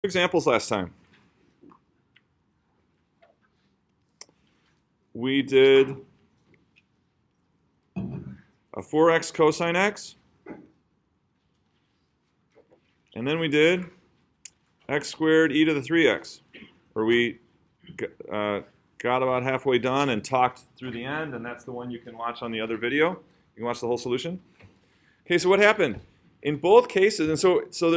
Examples last time. We did a 4x cosine x, and then we did x squared e to the 3x, where we got about halfway done and talked through the end, and that's the one you can watch on the other video. You can watch the whole solution. Okay, so what happened? In both cases, and so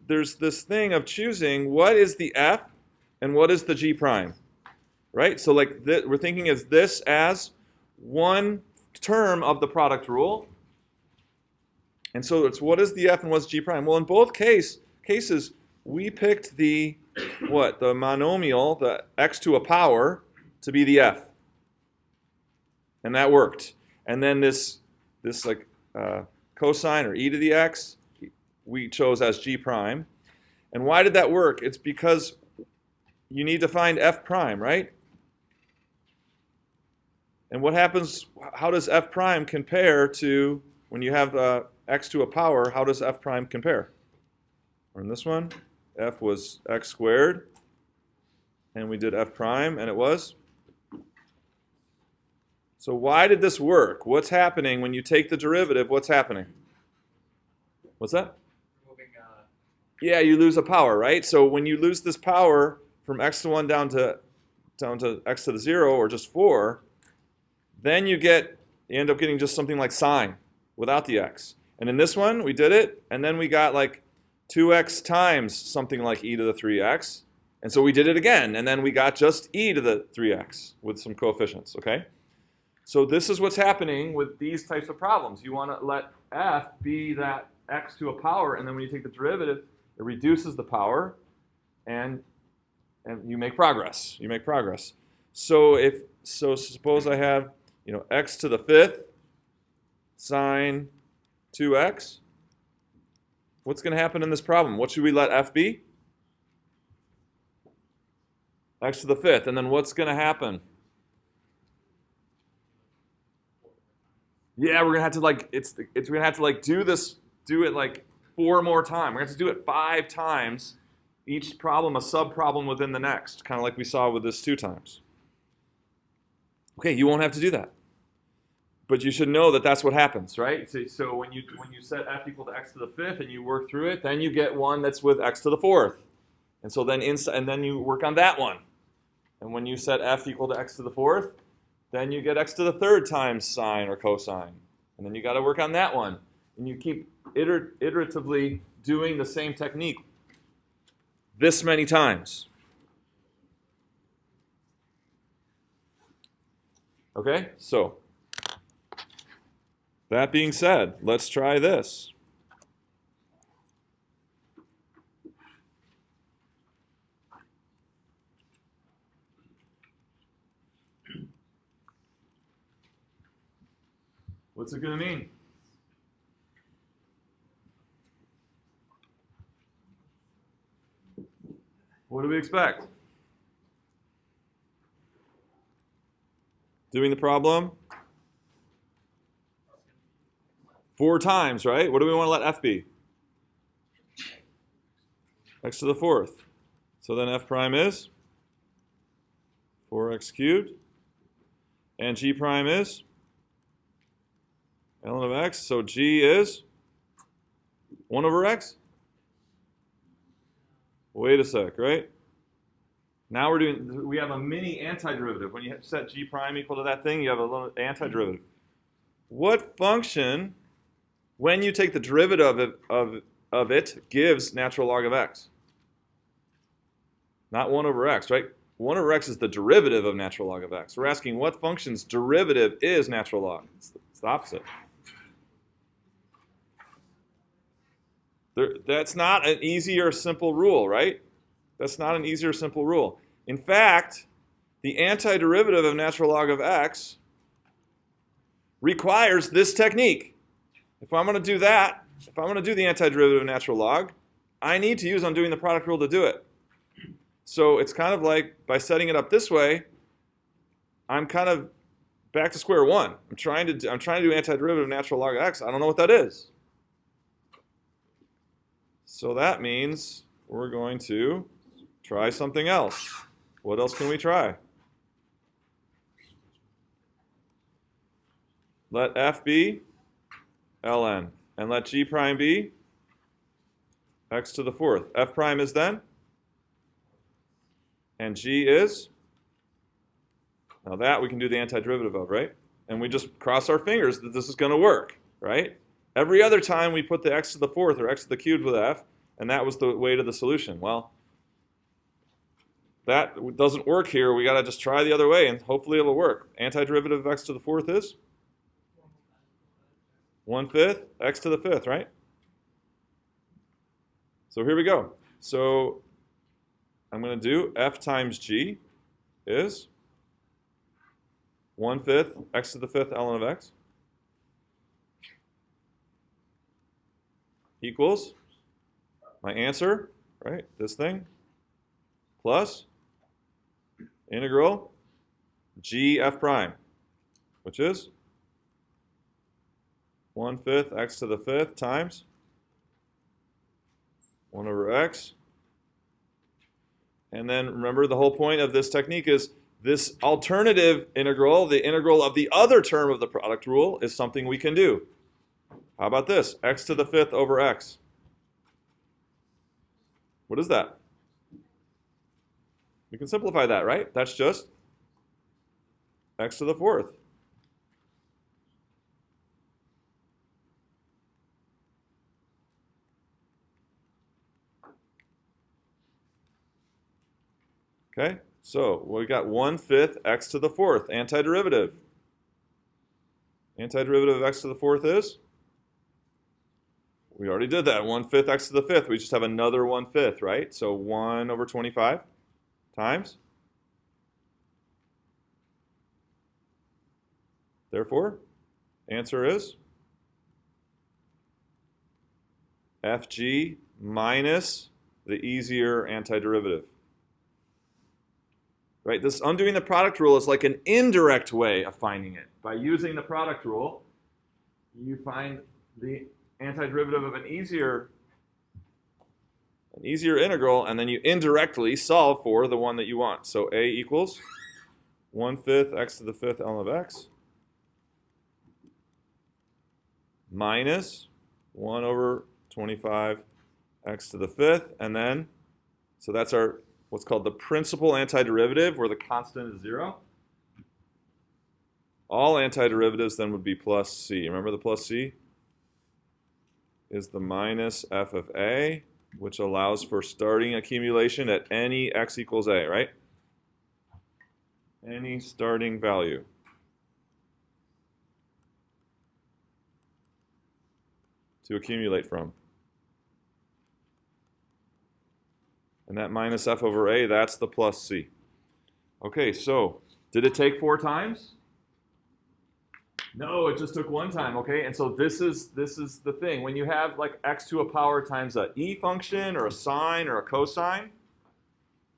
there's this thing of choosing what is the f and what is the g prime, right? So like we're thinking of this as one term of the product rule. And so it's what is the f and what's g prime? Well, in both cases, we picked the monomial, the x to a power, to be the f. And that worked. And then this like cosine or e to the x, we chose as g prime. And why did that work? It's because you need to find f prime, right? And what happens, how does f prime compare to, when you have x to a power, how does f prime compare? Or in this one, f was x squared, and we did f prime, and it was? So why did this work? What's happening when you take the derivative? What's happening? What's that? Yeah, you lose a power, right? So when you lose this power from x to 1 down to x to the 0, or just 4, then you end up getting just something like sine without the x. And in this one, we did it, and then we got like 2x times something like e to the 3x. And so we did it again, and then we got just e to the 3x with some coefficients, okay? So this is what's happening with these types of problems. You want to let f be that x to a power, and then when you take the derivative, it reduces the power, and you make progress. You make progress. So suppose I have, x to the 5th sine 2x. What's going to happen in this problem? What should we let f be? X to the 5th. And then what's going to happen? Yeah, we're going to have to we're going to have to do it like 4 more times. We're going to have to do it 5 times. Each problem a sub-problem within the next, kind of like we saw with this 2 times. Okay, you won't have to do that. But you should know that that's what happens, right? So when you set f equal to x to the 5th and you work through it, then you get one that's with x to the 4th. And so then then you work on that one. And when you set f equal to x to the 4th, then you get x to the 3rd times sine or cosine. And then you got to work on that one. And you keep iteratively doing the same technique this many times. Okay, so that being said, let's try this. What's it going to mean? What do we expect? Doing the problem 4 times, right? What do we want to let f be? X to the 4th. So then f prime is 4x cubed. And g prime is ln of x. So g is 1 over x? Wait a sec, right? Now we have a mini antiderivative. When you set g prime equal to that thing, you have a little antiderivative. What function, when you take the derivative of it, gives natural log of x? Not 1 over x, right? 1 over x is the derivative of natural log of x. We're asking what function's derivative is natural log. It's the opposite. That's not an easy or simple rule, right? That's not an easy or simple rule. In fact, the antiderivative of natural log of x requires this technique. If I'm going to do that, if I'm going to do the antiderivative of natural log, I need to use undoing the product rule to do it. So it's kind of like, by setting it up this way, I'm kind of back to square one. I'm trying to do antiderivative of natural log of x. I don't know what that is. So that means, we're going to try something else. What else can we try? Let f be ln, and let g prime be x to the fourth. F prime is then? And g is? Now that we can do the antiderivative of, right? And we just cross our fingers that this is going to work, right? Every other time we put the x to the fourth or x to the cubed with f, and that was the way to the solution. Well, that doesn't work here. We got to just try the other way, and hopefully it'll work. Antiderivative of x to the fourth is? 1/5 x to the fifth, right? So here we go. So I'm going to do f times g is 1/5 x to the fifth ln of x equals my answer, right? This thing plus integral g f prime, which is 1/5 x to the fifth times 1 over x. And then remember, the whole point of this technique is this alternative integral, the integral of the other term of the product rule, is something we can do. How about this? X to the fifth over x. What is that? We can simplify that, right? That's just x to the fourth. Okay, so we got 1/5 x to the fourth, antiderivative. Antiderivative of x to the fourth is? We already did that, 1/5 x to the fifth. We just have another 1/5, right? So 1 over 25 times. Therefore, answer is fg minus the easier antiderivative. Right? This undoing the product rule is like an indirect way of finding it. By using the product rule, you find the antiderivative of an easier integral, and then you indirectly solve for the one that you want. So a equals 1/5 x to the fifth ln of x minus 1 over 25 x to the fifth, and then, so that's our what's called the principal antiderivative, where the constant is 0. All antiderivatives then would be plus c. Remember the plus c is the minus f of a, which allows for starting accumulation at any x equals a, right? Any starting value. To accumulate from. And that minus f over a, that's the plus c. Okay, so did it take 4 times? No, it just took 1 time, okay? And so this is the thing. When you have like x to a power times a e function or a sine or a cosine,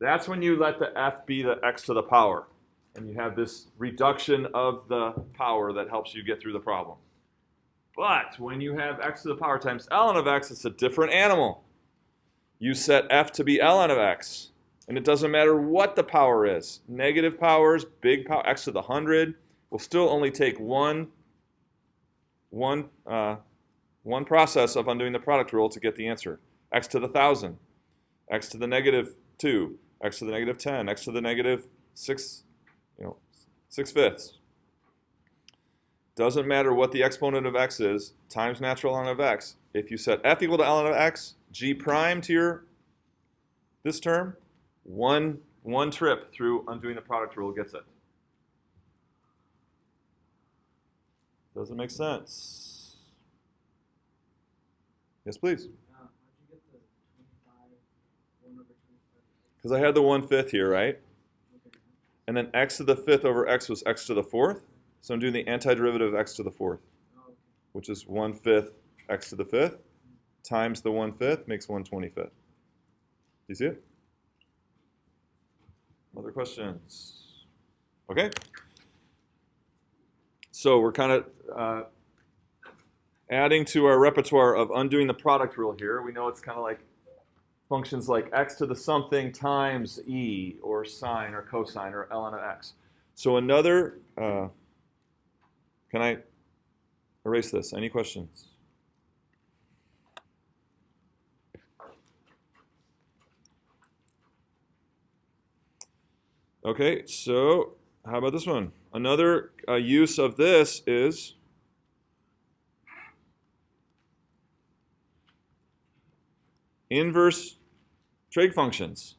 that's when you let the f be the x to the power. And you have this reduction of the power that helps you get through the problem. But when you have x to the power times ln of x, it's a different animal. You set f to be ln of x, and it doesn't matter what the power is. Negative powers, big power, x to the 100, will still only take one process of undoing the product rule to get the answer. X to the 1,000, x to the negative 2, x to the negative 10, x to the negative 6, 6/5. Doesn't matter what the exponent of x is, times natural ln of x. If you set f equal to ln of x, g prime to this term, one trip through undoing the product rule gets it. Does it make sense? Yes, please. How'd you get the 25, 1 over 25? Because I had the 1/5 here, right? Okay. And then x to the fifth over x was x to the fourth. So I'm doing the antiderivative of x to the fourth, Oh, okay. which is 1/5 x to the fifth times the 1/5 makes 1/25. Do you see it? Other questions? Okay. So we're kind of adding to our repertoire of undoing the product rule here. We know it's kind of like functions like x to the something times e, or sine, or cosine, or ln of x. So another, can I erase this? Any questions? Okay, so how about this one? Another use of this is inverse trig functions.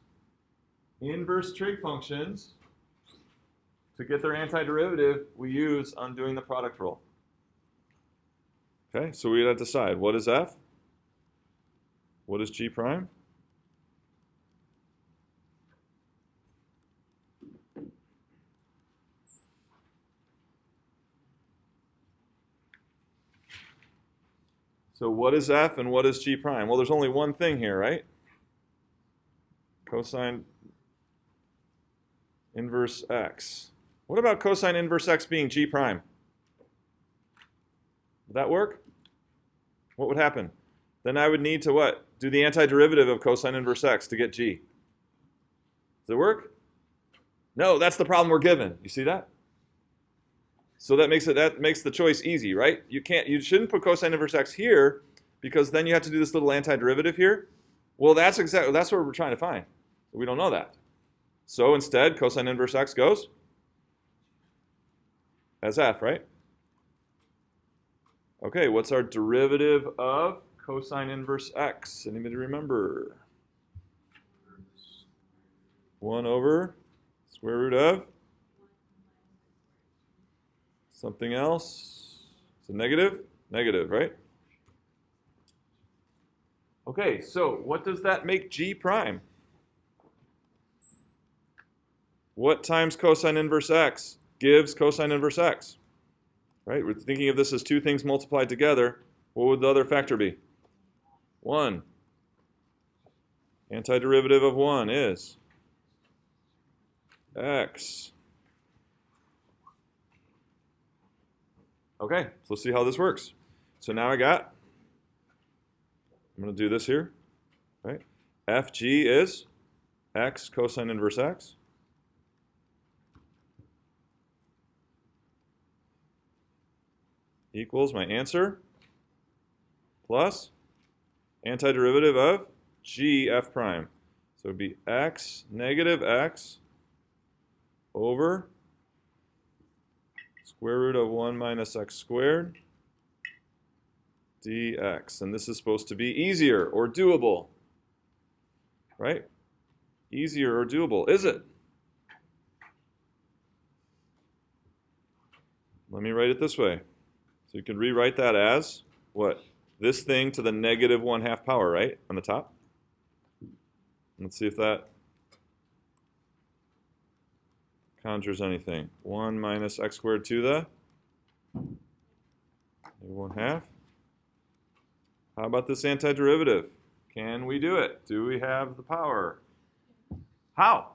Inverse trig functions, to get their antiderivative, we use undoing the product rule. Okay, so we have to decide, what is f? What is g prime? So what is f and what is g prime? Well, there's only one thing here, right? Cosine inverse x. What about cosine inverse x being g prime? Would that work? What would happen? Then I would need to what? Do the antiderivative of cosine inverse x to get g. Does it work? No, that's the problem we're given. You see that? So that makes the choice easy, right? You shouldn't put cosine inverse x here, because then you have to do this little antiderivative here. Well, that's what we're trying to find. We don't know that. So instead, cosine inverse x goes as f, right? Okay, what's our derivative of cosine inverse x? Anybody remember? 1 over square root of something else. It's a negative? Negative, right? Okay, so what does that make g prime? What times cosine inverse x gives cosine inverse x? Right? We're thinking of this as two things multiplied together. What would the other factor be? 1. Antiderivative of 1 is x. Okay, so let's see how this works. So now I'm going to do this here, right? Fg is x cosine inverse x equals my answer plus antiderivative of g f prime. So it would be x negative x over square root of 1 minus x squared dx. And this is supposed to be easier or doable, right? Easier or doable, is it? Let me write it this way. So you can rewrite that as what? This thing to the negative 1/2 power, right? On the top. Let's see if that conjures anything. 1 minus x squared to the 1/2. How about this antiderivative? Can we do it? Do we have the power? How?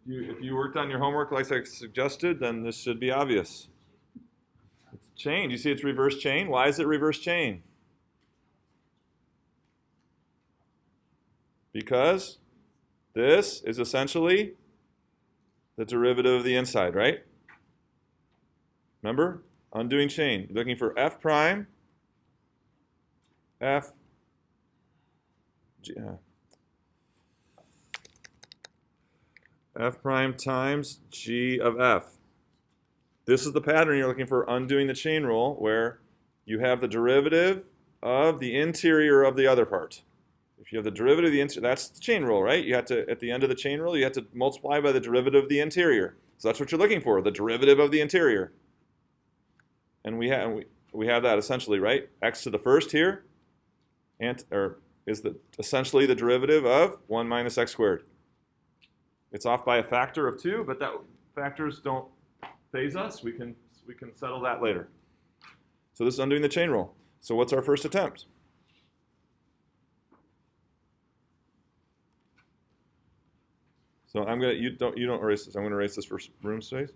If you worked on your homework like I suggested, then this should be obvious. It's chain. You see it's reverse chain? Why is it reverse chain? Because this is essentially the derivative of the inside, right? Remember? Undoing chain. You're looking for f prime, f, f prime times g of f. This is the pattern you're looking for undoing the chain rule, where you have the derivative of the interior of the other part. If you have the derivative of the interior, that's the chain rule, right? You have to, at the end of the chain rule, you have to multiply by the derivative of the interior. So that's what you're looking for, the derivative of the interior. And we have that essentially, right? X to the first here, is essentially the derivative of 1 minus x squared. It's off by a factor of 2, but that factors don't phase us. We can settle that later. So this is undoing the chain rule. So what's our first attempt? So you don't erase this. I'm gonna erase this for room space.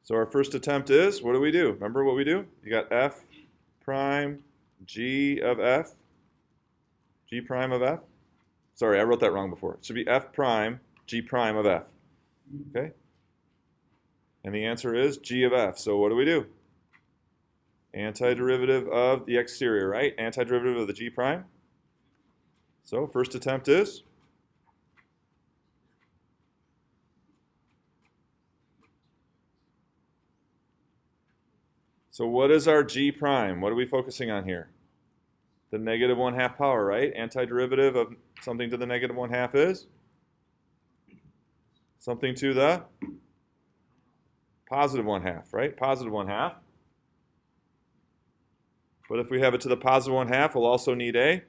So our first attempt is, what do we do? Remember what we do? You got f prime g of f, g prime of f. Sorry, I wrote that wrong before. It should be f prime g prime of f. Okay? And the answer is g of f. So what do we do? Antiderivative of the exterior, right? Antiderivative of the g prime. So first attempt is? So what is our g prime? What are we focusing on here? The negative 1/2 power, right? Antiderivative of something to the negative 1/2 is? Something to the positive 1/2, right? Positive 1/2. But if we have it to the positive 1/2, we'll also need a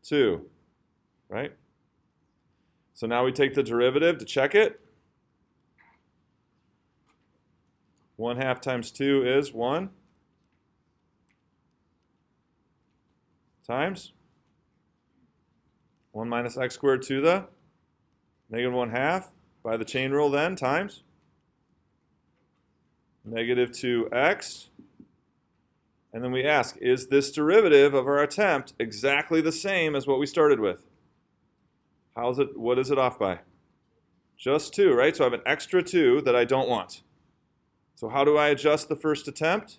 2, right? So now we take the derivative to check it. 1/2 times 2 is 1 times 1 minus x squared to the negative 1/2 by the chain rule then times negative 2x. And then we ask, is this derivative of our attempt exactly the same as what we started with? How's it? What is it off by? Just 2, right? So I have an extra 2 that I don't want. So how do I adjust the first attempt?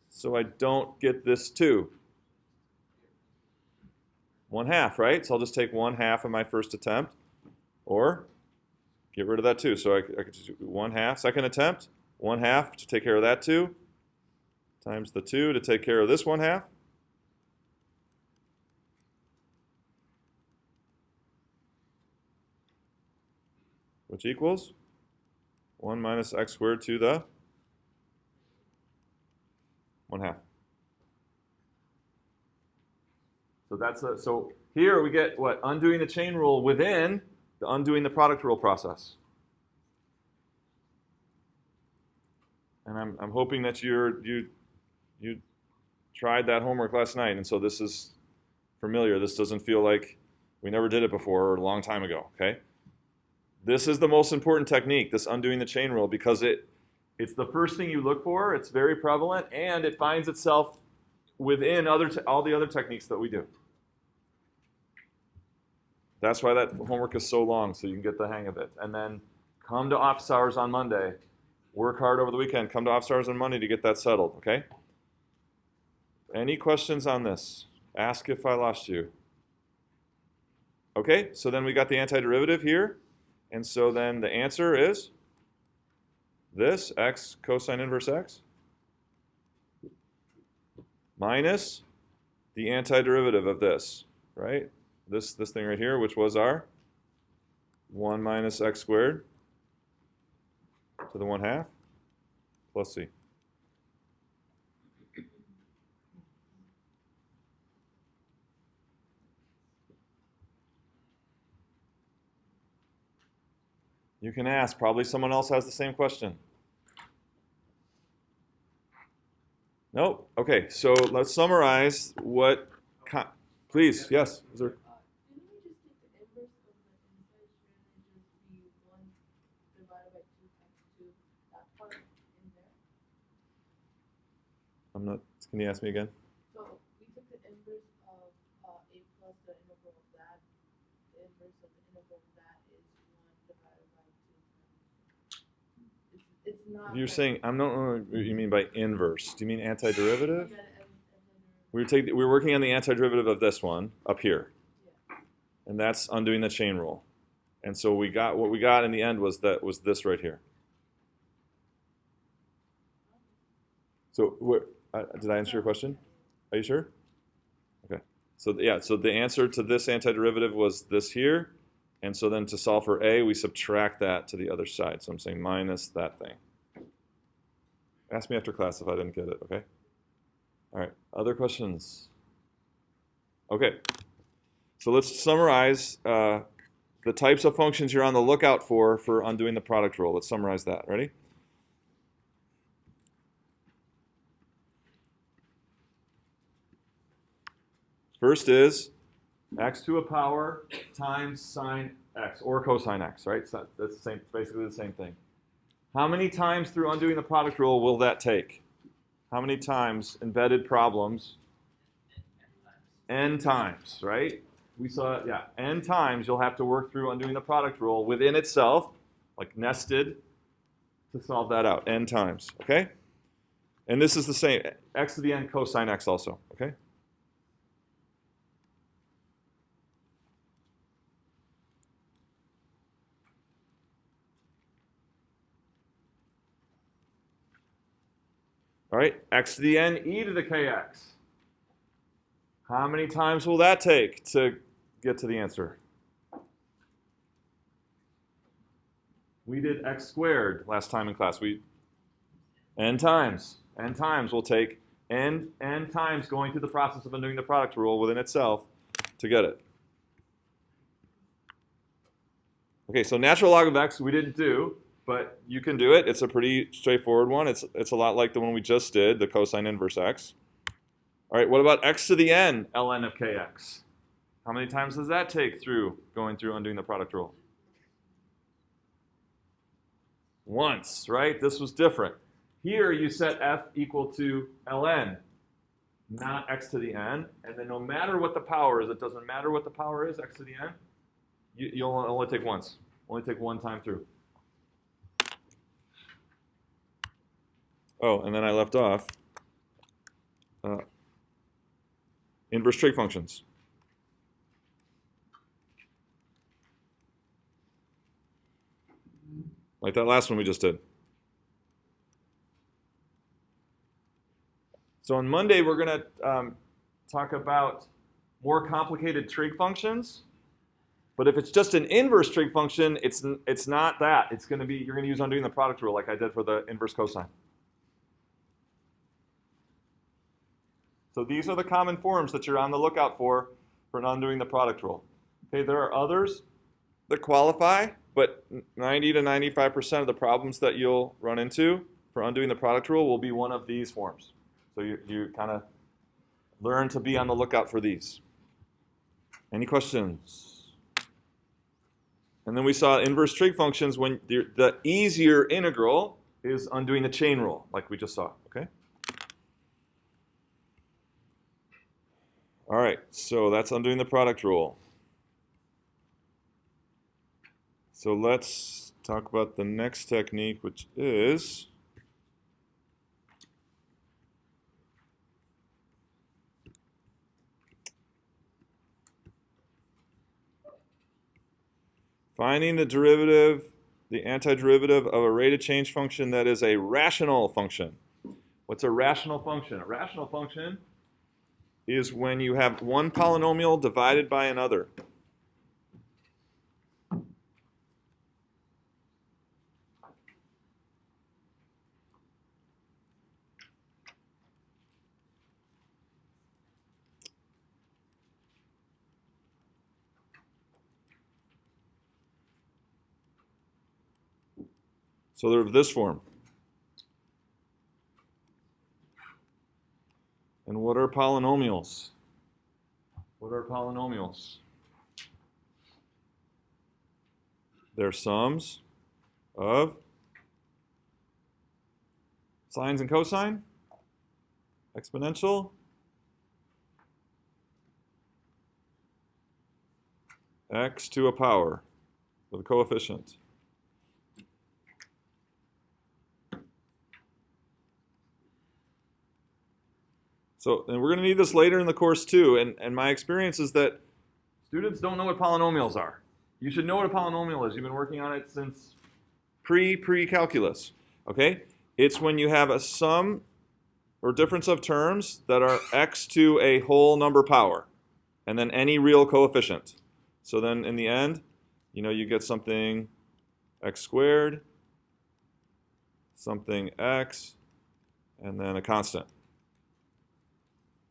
So I don't get this 2. 1/2, right? So I'll just take 1/2 of my first attempt, or get rid of that 2. So I could just do 1/2, second attempt, 1/2 to take care of that 2, times the 2 to take care of this 1/2. Which equals 1 minus x squared to the 1/2. So so here we get what? Undoing the chain rule within the undoing the product rule process. And I'm hoping that you tried that homework last night, and so this is familiar. This doesn't feel like we never did it before or a long time ago, okay? This is the most important technique, this undoing the chain rule, because it's the first thing you look for, it's very prevalent, and it finds itself within all the other techniques that we do. That's why that homework is so long, so you can get the hang of it. And then come to office hours on Monday. Work hard over the weekend. Come to office hours on Monday to get that settled, okay? Any questions on this? Ask if I lost you. Okay, so then we got the antiderivative here. And so then the answer is this, x cosine inverse x, minus the antiderivative of this, right? This thing right here, which was our 1 minus x squared to the 1/2 plus c. You can ask. Probably someone else has the same question. Nope. Okay, so let's summarize what... Please, yes. Is there... Didn't we just take the inverse of the inside shouldn't it just be 1 divided by 2 times 2, that part in there? I'm not... Can you ask me again? So we took the inverse of a plus the integral of that. The inverse of the integral of that is 1 divided by 2 times 2. It's not... You're like, saying... I don't know what you mean by inverse. Do you mean antiderivative? Yeah, We're working on the antiderivative of this one up here. yeah. And that's undoing the chain rule. And so what we got in the end was this right here. So did I answer your question? Are you sure? Okay. So yeah, so the answer to this antiderivative was this here. And so then to solve for a, we subtract that to the other side. So I'm saying minus that thing. Ask me after class if I didn't get it, okay? All right, other questions? Okay, so let's summarize the types of functions you're on the lookout for undoing the product rule. Let's summarize that. Ready? First is x to a power times sine x or cosine x, right? So that's basically the same thing. How many times through undoing the product rule will that take? How many times embedded problems? N times, right? We saw, yeah, N times you'll have to work through undoing the product rule within itself, like nested, to solve that out, N times, okay? And this is the same, x to the n cosine x also, okay? All right, x to the n e to the kx. How many times will that take to get to the answer? We did x squared last time in class. N times. N times will take n times going through the process of undoing the product rule within itself to get it. Okay, so natural log of x we didn't do, but you can do it. It's a pretty straightforward one. It's a lot like the one we just did, the cosine inverse x. All right, what about x to the n ln of kx? How many times does that take through going through undoing the product rule? Once, right? This was different. Here you set f equal to ln, not x to the n. And then no matter what the power is, it doesn't matter what the power is, x to the n, you'll only take once. Only take one time through. Oh, and then I left off inverse trig functions. Like that last one we just did. So on Monday, we're going to talk about more complicated trig functions. But if it's just an inverse trig function, it's not that. It's going to be, you're going to use undoing the product rule like I did for the inverse cosine. So these are the common forms that you're on the lookout for undoing the product rule. Okay, there are others that qualify, but 90 to 95% of the problems that you'll run into for undoing the product rule will be one of these forms. So you kind of learn to be on the lookout for these. Any questions? And then we saw inverse trig functions when the easier integral is undoing the chain rule, like we just saw, okay? All right, so that's undoing the product rule. So let's talk about the next technique, which is finding the derivative, the antiderivative of a rate of change function that is a rational function. What's a rational function? A rational function is when you have one polynomial divided by another. So they're of this form. And what are polynomials? What are polynomials? They're sums of sines and cosine, exponential, x to a power with a coefficient. So, and we're going to need this later in the course too, and my experience is that students don't know what polynomials are. You should know what a polynomial is. You've been working on it since pre-calculus, okay? It's when you have a sum or difference of terms that are x to a whole number power, and then any real coefficient. So then in the end, you get something x squared, something x, and then a constant.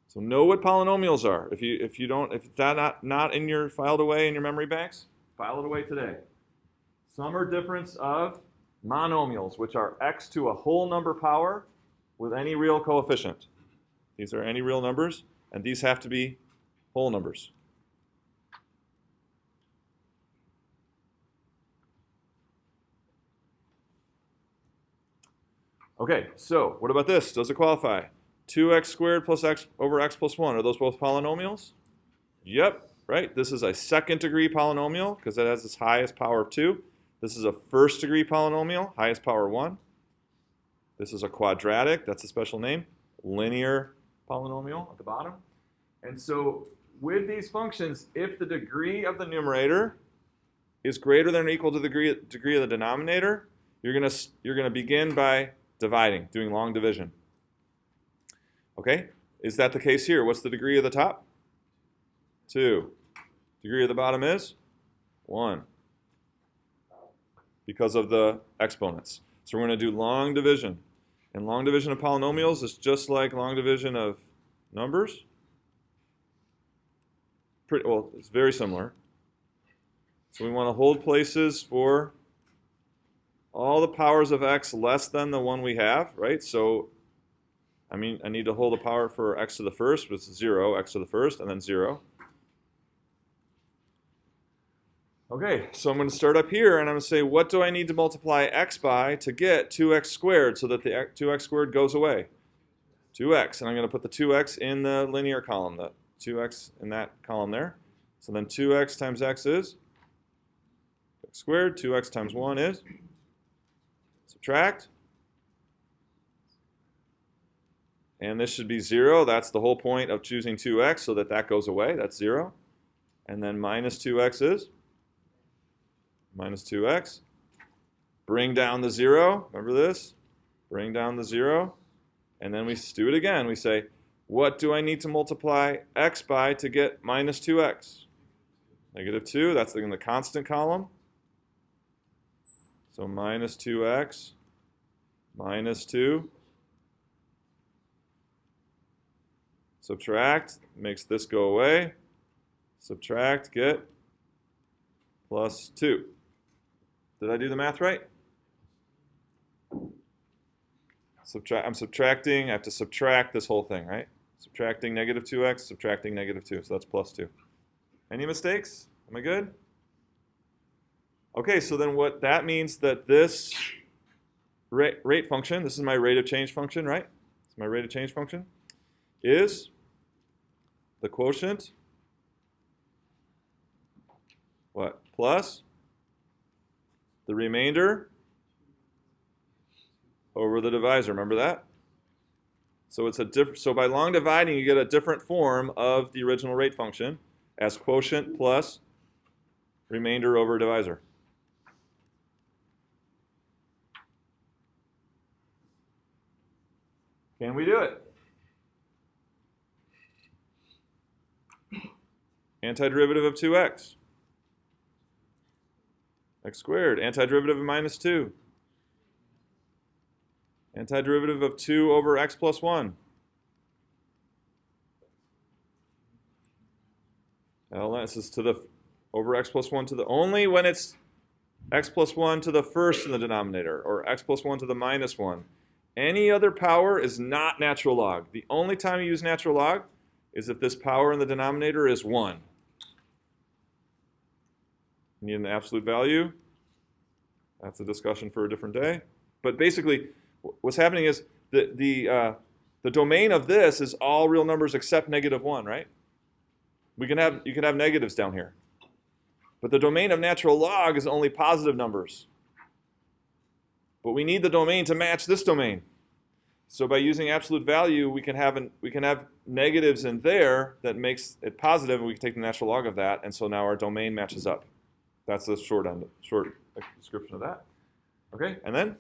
So know what polynomials are. If it's not in your filed away in your memory banks, file it away today. Sum or difference of monomials, which are x to a whole number power with any real coefficient. These are any real numbers, and these have to be whole numbers. Okay, so what about this? Does it qualify? 2x squared plus x over x plus 1. Are those both polynomials? Yep, right? This is a second degree polynomial because it has its highest power of 2. This is a first degree polynomial, highest power 1. This is a quadratic, that's a special name. Linear polynomial at the bottom. And so with these functions, if the degree of the numerator is greater than or equal to the degree of the denominator, you're gonna begin by dividing, doing long division. Okay, is that the case here? What's the degree of the top? 2. Degree of the bottom is 1 because of the exponents. So we're going to do long division. And long division of polynomials is just like long division of numbers. Well, it's very similar. So we want to hold places for all the powers of x less than the one we have, right? So I need to hold a power for x to the first, which is 0, x to the first, and then 0. Okay, so I'm going to start up here, and I'm going to say, what do I need to multiply x by to get 2x squared so that the 2x squared goes away? 2x, and I'm going to put the 2x in the linear column, the 2x in that column there. So then 2x times x is x squared, 2x times 1 is, subtract. And this should be 0. That's the whole point of choosing 2x, so that that goes away. That's 0. And then minus 2x is minus 2x. Bring down the 0. Remember this? Bring down the 0. And then we do it again. We say, what do I need to multiply x by to get minus 2x? Negative 2. That's in the constant column. So minus 2x minus 2. Subtract, makes this go away. Subtract, get plus 2. Did I do the math right? I'm subtracting, I have to subtract this whole thing, right? Subtracting negative 2x, subtracting negative 2, so that's plus 2. Any mistakes? Am I good? Okay, so then what that means that this rate function, this is my rate of change function, right? It's my rate of change function, is the quotient, what? Plus the remainder over the divisor. Remember that? So it's so by long dividing, you get a different form of the original rate function as quotient plus remainder over divisor. Can we do it? Antiderivative of 2x. X squared. Antiderivative of minus 2. Antiderivative of 2 over x plus 1. This is to the over x plus 1 to the, only when it's x plus 1 to the first in the denominator, or x plus 1 to the minus 1. Any other power is not natural log. The only time you use natural log is if this power in the denominator is 1. You need an absolute value. That's a discussion for a different day. But basically, what's happening is the domain of this is all real numbers except negative 1, right? You can have negatives down here. But the domain of natural log is only positive numbers. But we need the domain to match this domain. So by using absolute value, we can have negatives in there that makes it positive, and we can take the natural log of that, and so now our domain matches up. That's the short description of that. Okay, and then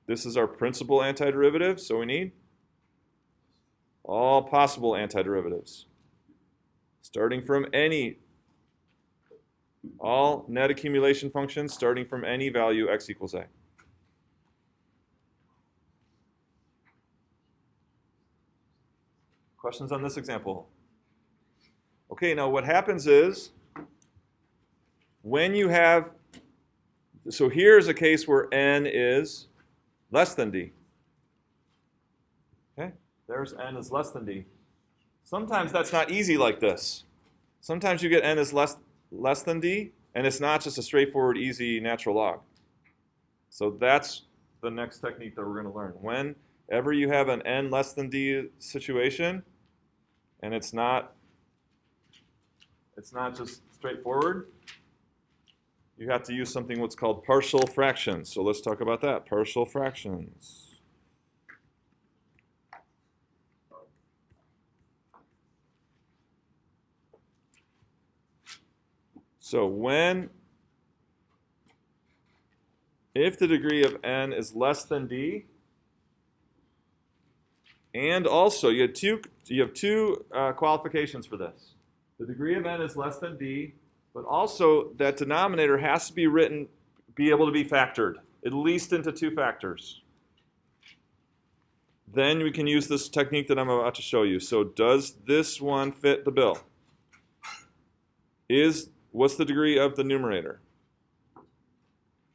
this is our principal antiderivative, so we need all possible antiderivatives, starting from all net accumulation functions starting from any value x equals a. Questions on this example? Okay, now what happens is, when you have, so here's a case where n is less than d. Okay, there's n is less than d. Sometimes that's not easy like this. Sometimes you get n is less than d, and it's not just a straightforward, easy natural log. So that's the next technique that we're going to learn. Whenever you have an n less than d situation, and it's not just straightforward, you have to use something what's called partial fractions. So let's talk about that, partial fractions. So if the degree of n is less than d, and also you have two qualifications for this. The degree of n is less than d, but also that denominator has to be able to be factored, at least into two factors. Then we can use this technique that I'm about to show you. So does this one fit the bill? What's the degree of the numerator?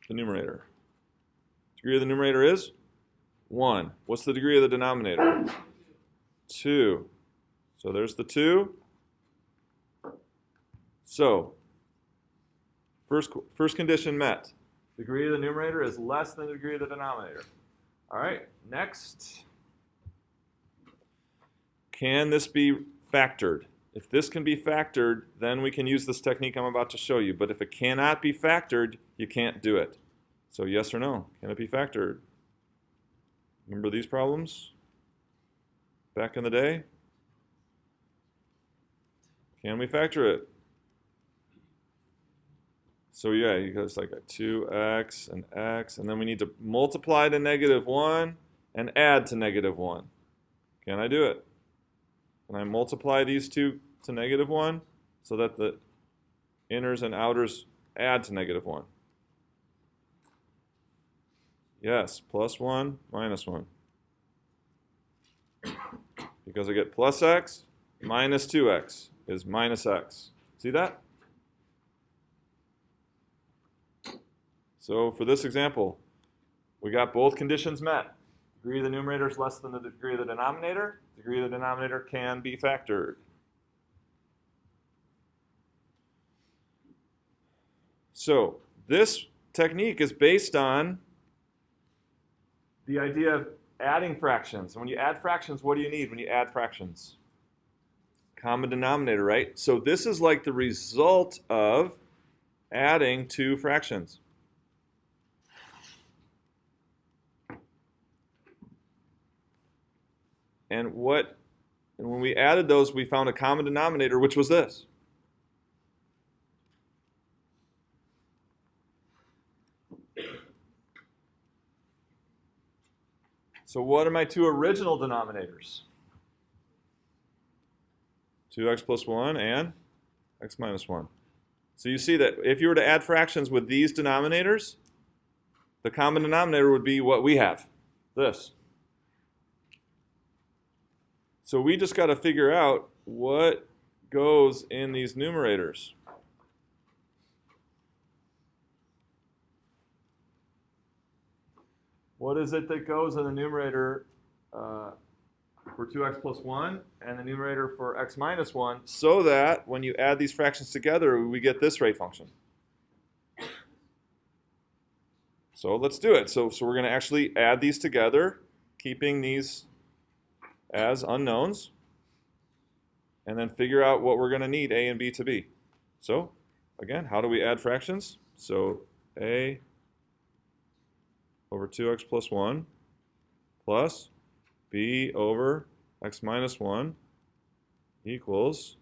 The numerator. Degree of the numerator is 1. What's the degree of the denominator? 2. So there's the 2. So first condition met. Degree of the numerator is less than the degree of the denominator. All right, next. Can this be factored? If this can be factored, then we can use this technique I'm about to show you. But if it cannot be factored, you can't do it. So yes or no? Can it be factored? Remember these problems back in the day? Can we factor it? So yeah, you got like a 2x and x, and then we need to multiply to -1 and add to -1. Can I do it? Can I multiply these two to -1 so that the inners and outers add to -1? Yes, +1, -1. Because I get plus x minus 2x is minus x. See that? So for this example, we got both conditions met. Degree of the numerator is less than the degree of the denominator. Degree of the denominator can be factored. So this technique is based on the idea of adding fractions. And when you add fractions, what do you need when you add fractions? Common denominator, right? So this is like the result of adding two fractions. And when we added those, we found a common denominator, which was this. So what are my two original denominators? 2x plus 1 and x minus 1. So you see that if you were to add fractions with these denominators, the common denominator would be what we have, this. So we just got to figure out what goes in these numerators. What is it that goes in the numerator for 2x plus 1 and the numerator for x minus 1 so that when you add these fractions together, we get this rate function? So let's do it. So we're going to actually add these together, keeping these as unknowns, and then figure out what we're going to need a and b to be. So again, how do we add fractions? So a over 2x plus 1 plus b over x minus 1 equals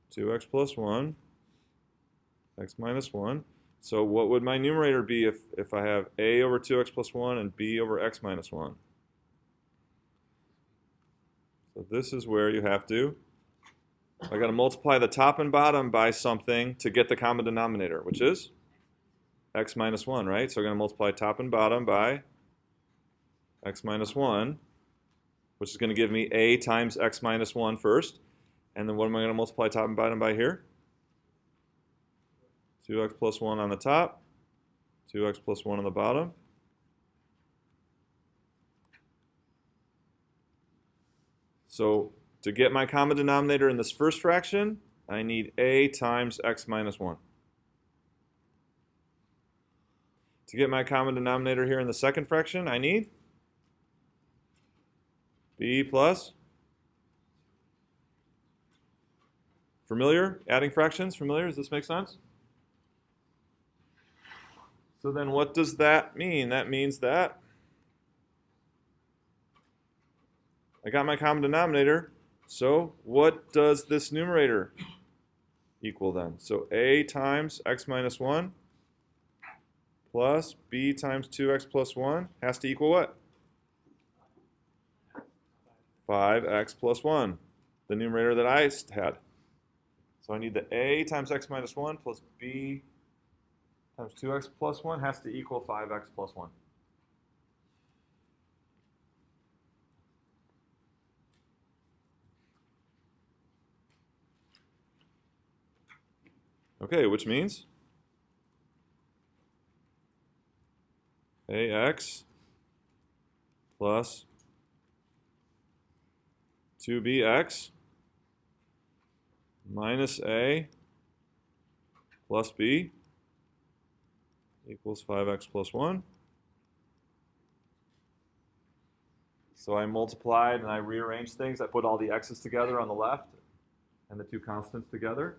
2x plus 1 x minus 1. So what would my numerator be if I have a over 2x plus 1 and b over x minus 1? So this is where you have to, I got to multiply the top and bottom by something to get the common denominator, which is x minus 1, right? So I'm going to multiply top and bottom by x minus 1, which is going to give me a times x minus 1 first. And then what am I going to multiply top and bottom by here? 2x plus 1 on the top, 2x plus 1 on the bottom. So to get my common denominator in this first fraction, I need a times x minus 1. To get my common denominator here in the second fraction, I need b plus, familiar? Adding fractions, familiar? Does this make sense? So then what does that mean? That means that I got my common denominator. So what does this numerator equal then? So a times x minus 1 plus b times 2x plus 1 has to equal what? 5x plus 1, the numerator that I had. So I need the a times x minus 1 plus b times 2x plus 1 has to equal 5x plus 1. Okay, which means ax plus 2bx minus a plus b equals 5x plus 1. So I multiplied and I rearranged things. I put all the x's together on the left and the two constants together.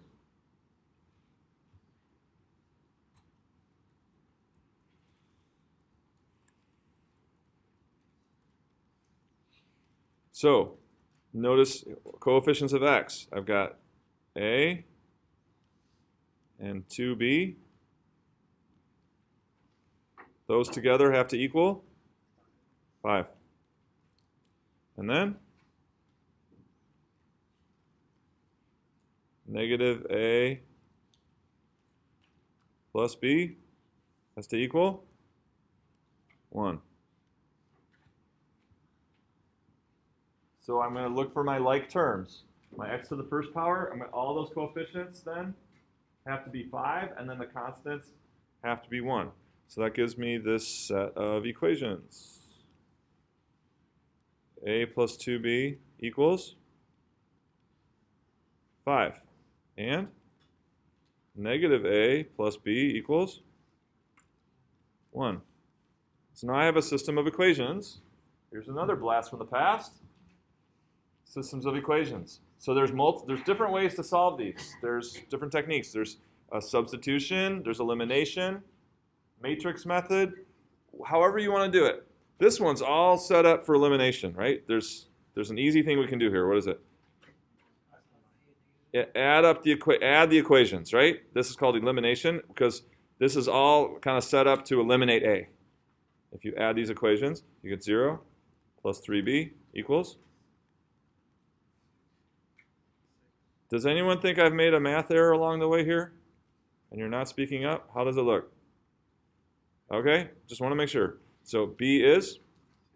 So notice coefficients of x. I've got a and 2b. Those together have to equal 5. And then negative a plus b has to equal 1. So I'm going to look for my like terms. My x to the first power, all those coefficients then have to be 5, and then the constants have to be 1. So that gives me this set of equations. A plus 2b equals 5. And negative a plus b equals 1. So now I have a system of equations. Here's another blast from the past. Systems of equations. So there's different ways to solve these. There's different techniques. There's a substitution, there's elimination, matrix method, however you want to do it. This one's all set up for elimination, right? There's an easy thing we can do here. What is it? Add the equations, right? This is called elimination because this is all kind of set up to eliminate a. If you add these equations, you get 0 plus 3b equals. Does anyone think I've made a math error along the way here? And you're not speaking up? How does it look? Okay, just want to make sure. So b is,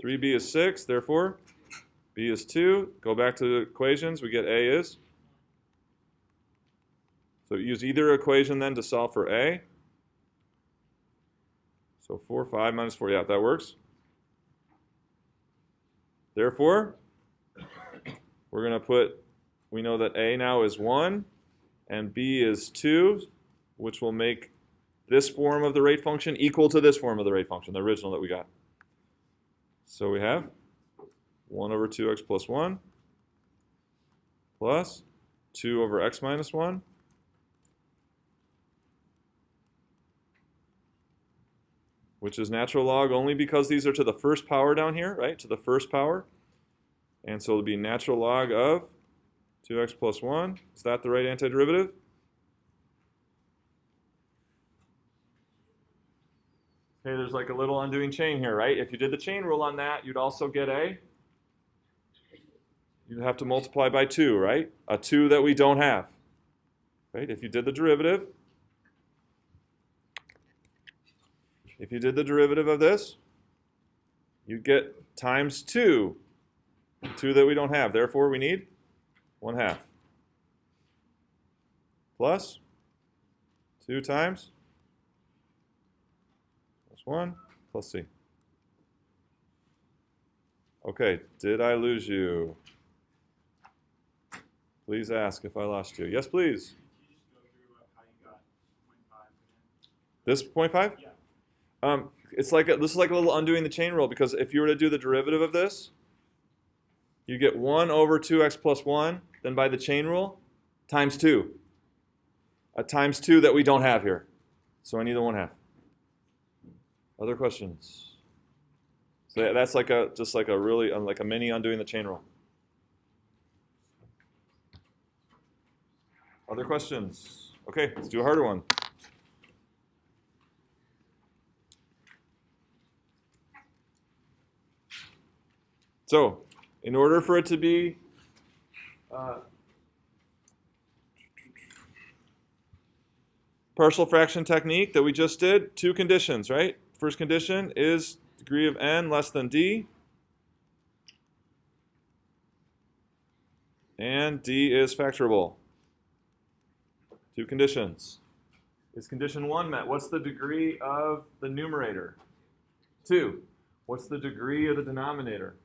3b is 6, therefore b is 2. Go back to the equations, we get a is. So use either equation then to solve for a. So 4, 5 minus 4, yeah, that works. Therefore, we're going to put, we know that a now is 1 and b is 2, which will make this form of the rate function equal to this form of the rate function, the original that we got. So we have 1 over 2x plus 1 plus 2 over x minus 1 which is natural log only because these are to the first power down here, right? To the first power. And so it'll be natural log of 2x plus 1. Is that the right antiderivative? Okay, there's like a little undoing chain here, right? If you did the chain rule on that, you'd also get a. You'd have to multiply by 2, right? A 2 that we don't have. Right? If you did the derivative, of this, you'd get times 2. 2 that we don't have. Therefore, we need 1/2. Plus 2 times plus 1 plus c. Okay, did I lose you? Please ask if I lost you. Yes, please. Can you just go through how you got 0.5 again? This 0.5? Yeah. It's like this is like a little undoing the chain rule, because if you were to do the derivative of this, you get 1 over 2x plus 1, then by the chain rule, times 2. A times 2 that we don't have here. So I need the 1/2. Other questions? So that's like just like a really like a mini undoing the chain rule. Other questions? Okay, let's do a harder one. So, in order for it to be partial fraction technique that we just did, 2 conditions, right? First condition is degree of n less than d, and d is factorable. 2 conditions. Is condition 1 met? What's the degree of the numerator? 2. What's the degree of the denominator?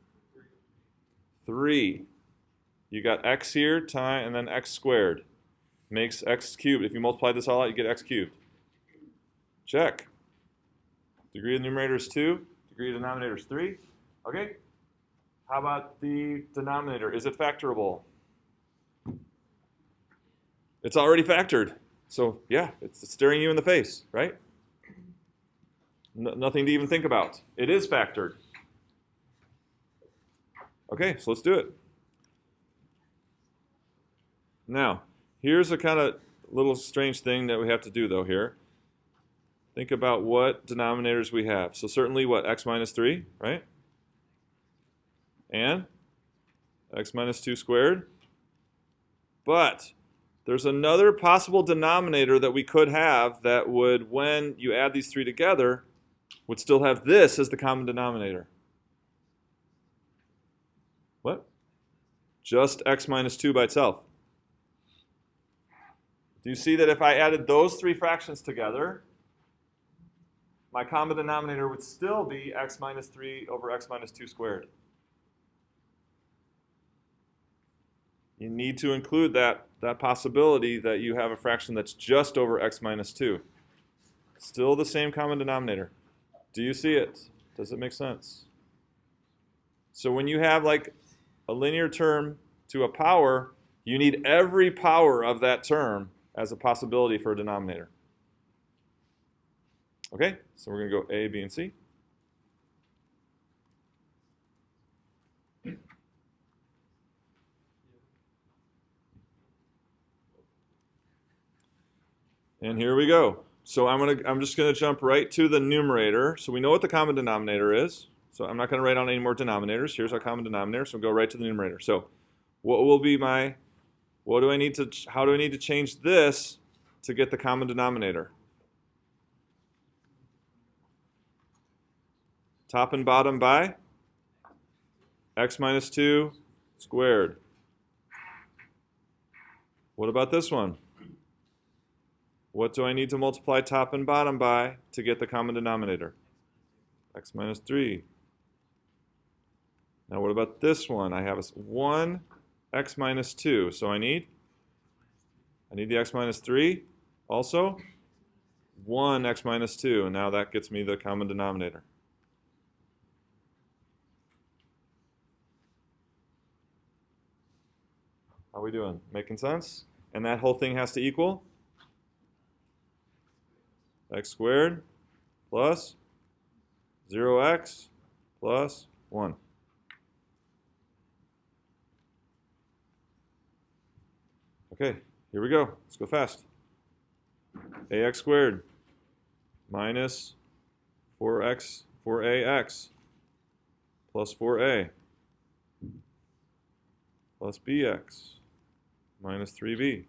3. You got x here, and then x squared. Makes x cubed. If you multiply this all out, you get x cubed. Check. Degree of the numerator is 2. Degree of the denominator is 3. Okay. How about the denominator? Is it factorable? It's already factored. So yeah, it's staring you in the face, right? Nothing to even think about. It is factored. Okay, so let's do it. Now, here's a kind of little strange thing that we have to do, though, here. Think about what denominators we have. So certainly, what, x minus 3, right? And x minus 2 squared. But there's another possible denominator that we could have that would, when you add these 3 together, would still have this as the common denominator. What? Just x minus 2 by itself. Do you see that if I added those 3 fractions together, my common denominator would still be x minus 3 over x minus 2 squared? You need to include that possibility that you have a fraction that's just over x minus 2. Still the same common denominator. Do you see it? Does it make sense? So when you have like a linear term to a power, you need every power of that term as a possibility for a denominator. Okay, so we're going to go A, B, and C. And here we go. So I'm just going to jump right to the numerator. So we know what the common denominator is. So I'm not going to write down any more denominators. Here's our common denominator. So we'll go right to the numerator. So what will be my, how do I need to change this to get the common denominator? Top and bottom by x minus 2 squared. What about this one? What do I need to multiply top and bottom by to get the common denominator? X minus 3. Now what about this one? I have 1 x minus 2. So I need the x minus 3 also. 1 x minus 2. And now that gets me the common denominator. How are we doing? Making sense? And that whole thing has to equal x squared plus 0x plus 1. Okay, here we go. Let's go fast. Ax squared minus 4ax plus 4a plus bx minus 3b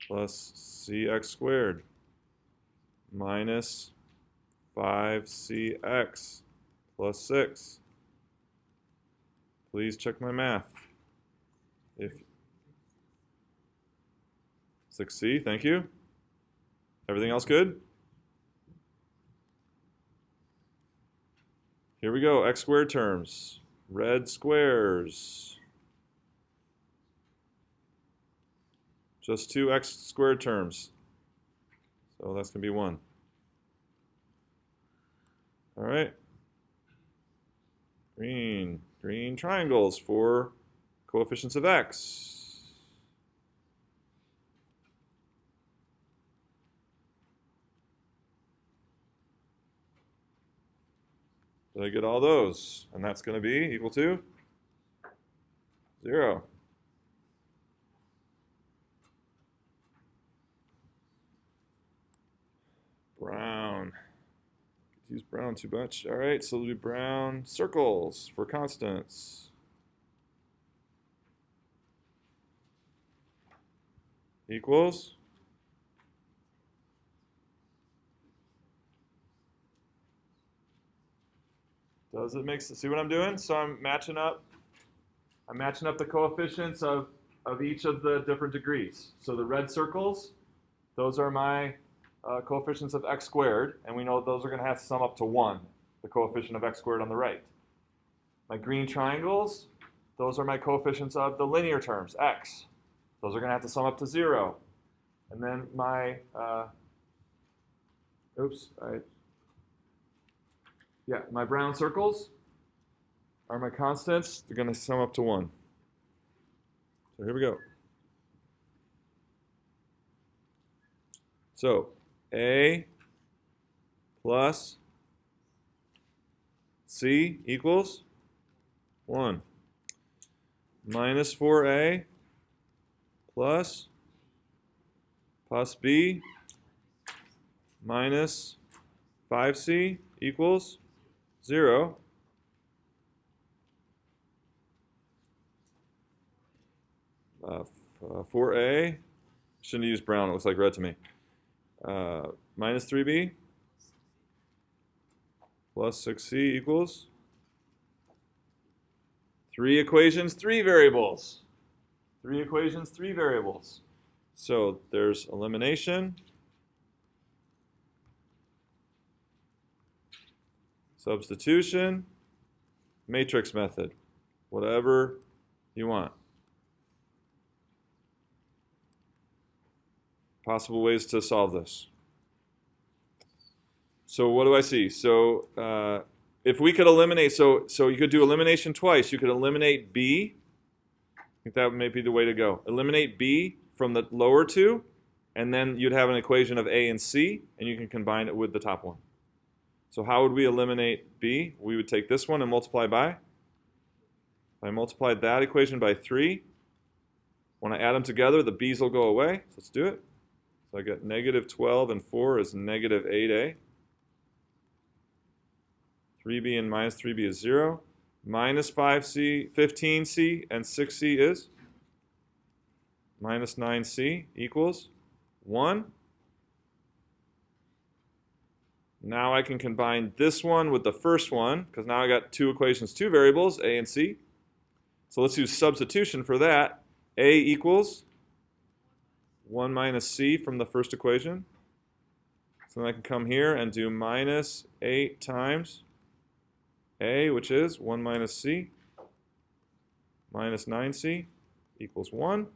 plus cx squared minus 5cx plus 6. Please check my math. 6c, thank you. Everything else good? Here we go, x squared terms. Red squares. Just 2 x squared terms. So that's going to be 1. All right. Green triangles for coefficients of x. Did I get all those? And that's going to be equal to 0. Brown. Use brown too much. All right, so we'll do brown circles for constants. Equals. Does it make sense? See what I'm doing? So I'm matching up the coefficients of each of the different degrees. So the red circles, those are my coefficients of x squared, and we know those are going to have to sum up to 1, the coefficient of x squared on the right. My green triangles, those are my coefficients of the linear terms, x. Those are going to have to sum up to 0. And then my, my brown circles are my constants. They're going to sum up to 1. So here we go. So A plus C equals 1. Minus 4A plus B minus 5C equals 0. Uh, 4A, shouldn't use brown, it looks like red to me. Minus 3B plus 6C equals 3 equations, 3 variables. 3 equations, 3 variables. So there's elimination, substitution, matrix method, whatever you want. Possible ways to solve this. So what do I see? So if we could eliminate, so you could do elimination twice. You could eliminate B. I think that may be the way to go. Eliminate B from the lower two, and then you'd have an equation of A and C, and you can combine it with the top one. So how would we eliminate B? We would take this one and multiply by. If I multiplied that equation by 3, when I add them together, the B's will go away. So let's do it. So I get negative 12 and 4 is negative 8A. 3B and minus 3B is 0. Minus 5C, 15C and 6C is minus 9C equals 1. Now I can combine this one with the first one, because now I got 2 equations, 2 variables, A and C. So let's use substitution for that. A equals 1 minus C from the first equation. So then I can come here and do minus 8 times A, which is 1 minus C, minus 9C equals 1.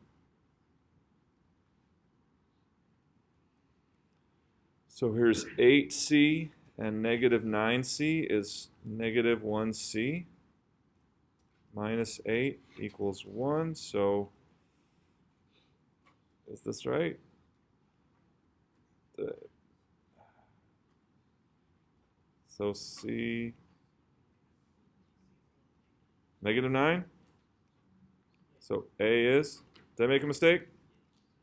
So here's 8C, and negative 9C is negative 1C. Minus 8 equals 1. So is this right? So C, negative 9. So A is, did I make a mistake?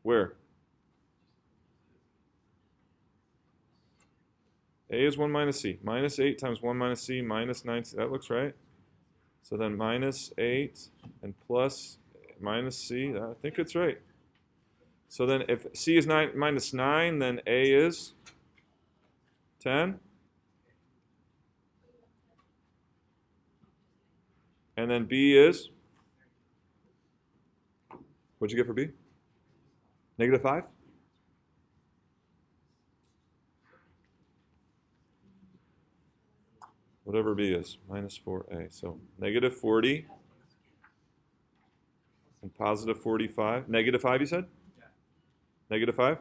Where? A is 1 minus C. Minus 8 times 1 minus C minus 9C. That looks right. So then minus 8 and plus minus C. I think it's right. So then if C is minus 9, then A is 10. And then B is, what'd you get for B? Negative 5? Whatever B is, minus 4A. So negative 40 and positive 45. Negative 5, you said? Yeah. Negative 5?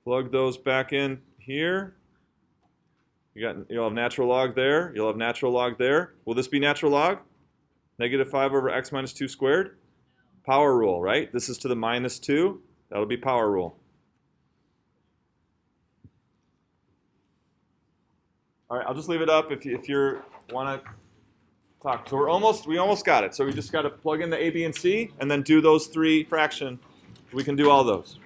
Plug those back in here. You'll have natural log there. You'll have natural log there. Will this be natural log? Negative 5 over x minus 2 squared? Power rule, right? This is to the minus 2. That'll be power rule. All right, I'll just leave it up if you want to talk. So we almost got it. So we just got to plug in the A, B, and C, and then do those 3 fraction. We can do all those.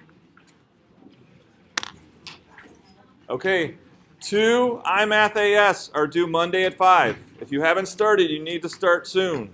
Okay, 2 iMath AS are due Monday at 5. If you haven't started, you need to start soon.